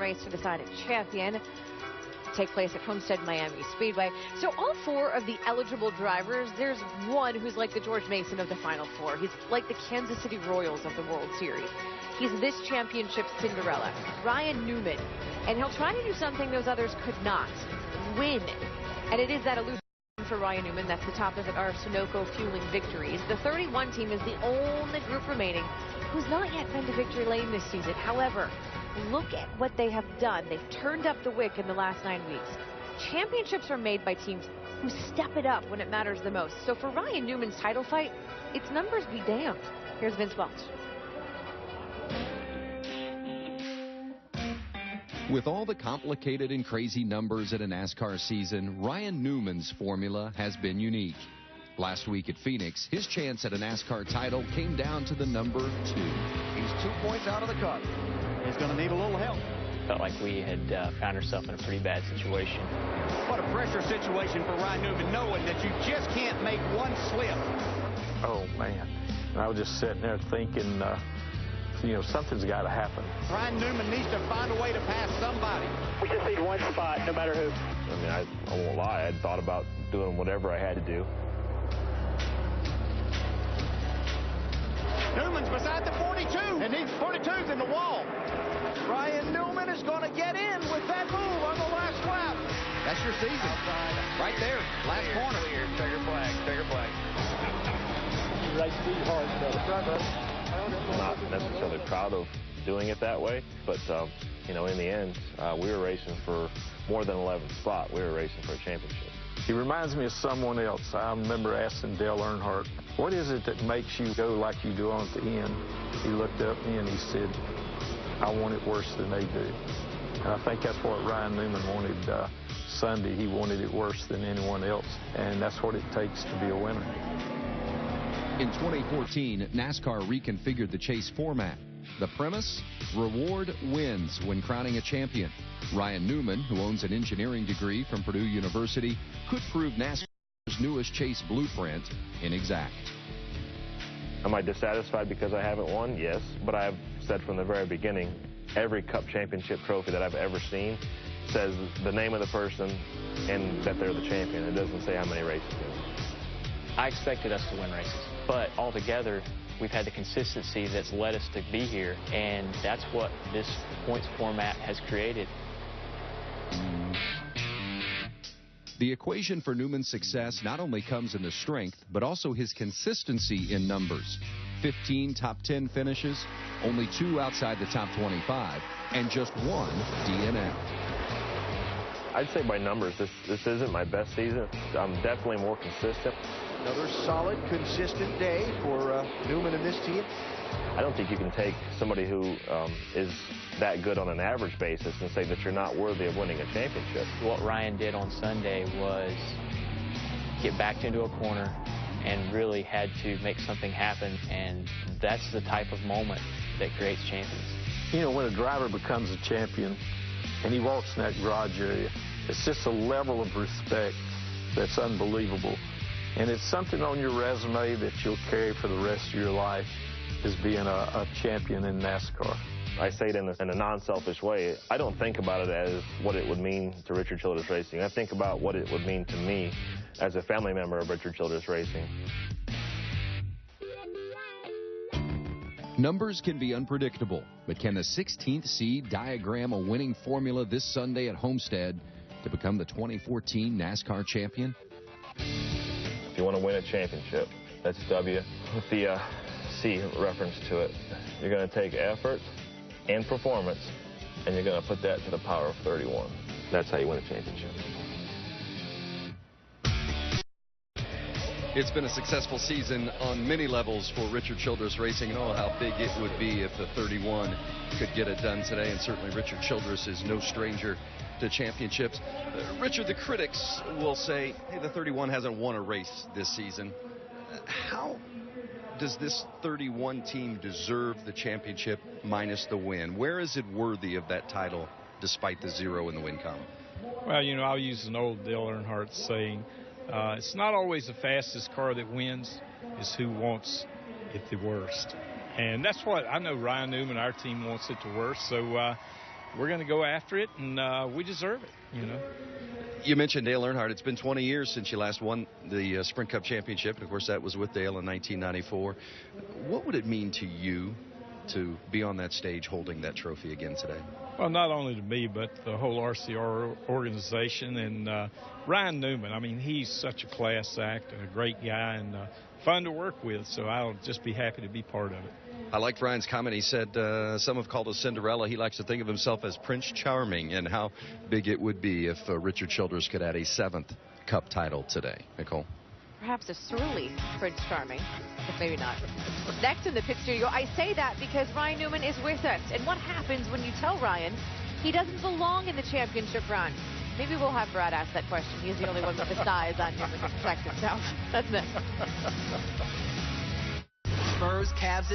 race for deciding champion take place at Homestead Miami Speedway. So all four of the eligible drivers, there's one who's like the George Mason of the Final Four. He's like the Kansas City Royals of the World Series. He's this championship's Cinderella, Ryan Newman. And he'll try to do something those others could not, win. And it is that elusive for Ryan Newman. That's the top of our Sunoco fueling victories. The 31 team is the only group remaining who's not yet been to victory lane this season. However, look at what they have done. They've turned up the wick in the last 9 weeks. Championships are made by teams who step it up when it matters the most. So for Ryan Newman's title fight, its numbers be damned. Here's Vince Welch. With all the complicated and crazy numbers at a NASCAR season, Ryan Newman's formula has been unique. Last week at Phoenix, his chance at a NASCAR title came down to the number 2. He's 2 points out of the cut. He's going to need a little help. Felt like we had found ourselves in a pretty bad situation. What a pressure situation for Ryan Newman, knowing that you just can't make one slip. Oh, man. And I was just sitting there thinking, something's got to happen. Ryan Newman needs to find a way to pass somebody. We just need one spot, no matter who. I mean, I won't lie. I'd thought about doing whatever I had to do. Newman's beside the 42. And these 42's in the wall. Ryan Newman is going to get in with that move on the last lap. That's your season. Outside. Right there. Last corner. Clear. Trigger flag. Trigger flag. Race speed hard, I'm not necessarily proud of doing it that way, but, in the end, we were racing for more than 11th spot. We were racing for a championship. He reminds me of someone else. I remember asking Dale Earnhardt, what is it that makes you go like you do on at the end? He looked up at me and he said, I want it worse than they do. And I think that's what Ryan Newman wanted Sunday. He wanted it worse than anyone else, and that's what it takes to be a winner. In 2014, NASCAR reconfigured the chase format. The premise? Reward wins when crowning a champion. Ryan Newman, who owns an engineering degree from Purdue University, could prove NASCAR's newest chase blueprint inexact. Am I dissatisfied because I haven't won? Yes, but I've said from the very beginning, every Cup Championship trophy that I've ever seen says the name of the person and that they're the champion. It doesn't say how many races. I expected us to win races, but altogether, we've had the consistency that's led us to be here, and that's what this points format has created. The equation for Newman's success not only comes in the strength, but also his consistency in numbers. 15 top 10 finishes, only 2 outside the top 25, and just 1 DNF. I'd say by numbers, this isn't my best season. I'm definitely more consistent. Another solid, consistent day for Newman and this team. I don't think you can take somebody who is that good on an average basis and say that you're not worthy of winning a championship. What Ryan did on Sunday was get backed into a corner and really had to make something happen, and that's the type of moment that creates champions. When a driver becomes a champion and he walks in that garage area, it's just a level of respect that's unbelievable. And it's something on your resume that you'll carry for the rest of your life, as being a champion in NASCAR. I say it in a non-selfish way. I don't think about it as what it would mean to Richard Childress Racing. I think about what it would mean to me as a family member of Richard Childress Racing. Numbers can be unpredictable, but can the 16th seed diagram a winning formula this Sunday at Homestead to become the 2014 NASCAR champion? If you want to win a championship, that's W with the C reference to it. You're going to take effort and performance, and you're going to put that to the power of 31. That's how you win a championship. It's been a successful season on many levels for Richard Childress Racing, and how big it would be if the 31 could get it done today. And certainly Richard Childress is no stranger to championships. Richard, the critics will say, hey, the 31 hasn't won a race this season. How does this 31 team deserve the championship minus the win? Where is it worthy of that title despite the 0 in the win column? Well, I'll use an old Dale Earnhardt saying, it's not always the fastest car that wins, it's who wants it the worst. And that's what I know Ryan Newman, our team, wants it the worst. So we're going to go after it, and we deserve it, you know. You mentioned Dale Earnhardt. It's been 20 years since you last won the Sprint Cup Championship, and of course that was with Dale in 1994. What would it mean to you to be on that stage holding that trophy again today? Well, not only to me, but the whole RCR organization, and Ryan Newman. I mean, he's such a class act and a great guy, and fun to work with, so I'll just be happy to be part of it. I liked Ryan's comment. He said some have called us Cinderella. He likes to think of himself as Prince Charming, and how big it would be if Richard Childress could add a 7th Cup title today. Nicole? Perhaps a surly Prince Charming, if maybe not. Next in the pit studio, I say that because Ryan Newman is with us. And what happens when you tell Ryan he doesn't belong in the championship run? Maybe we'll have Brad ask that question. He's the only one with the size on Newman to protect himself. That's next. Spurs, Cavs.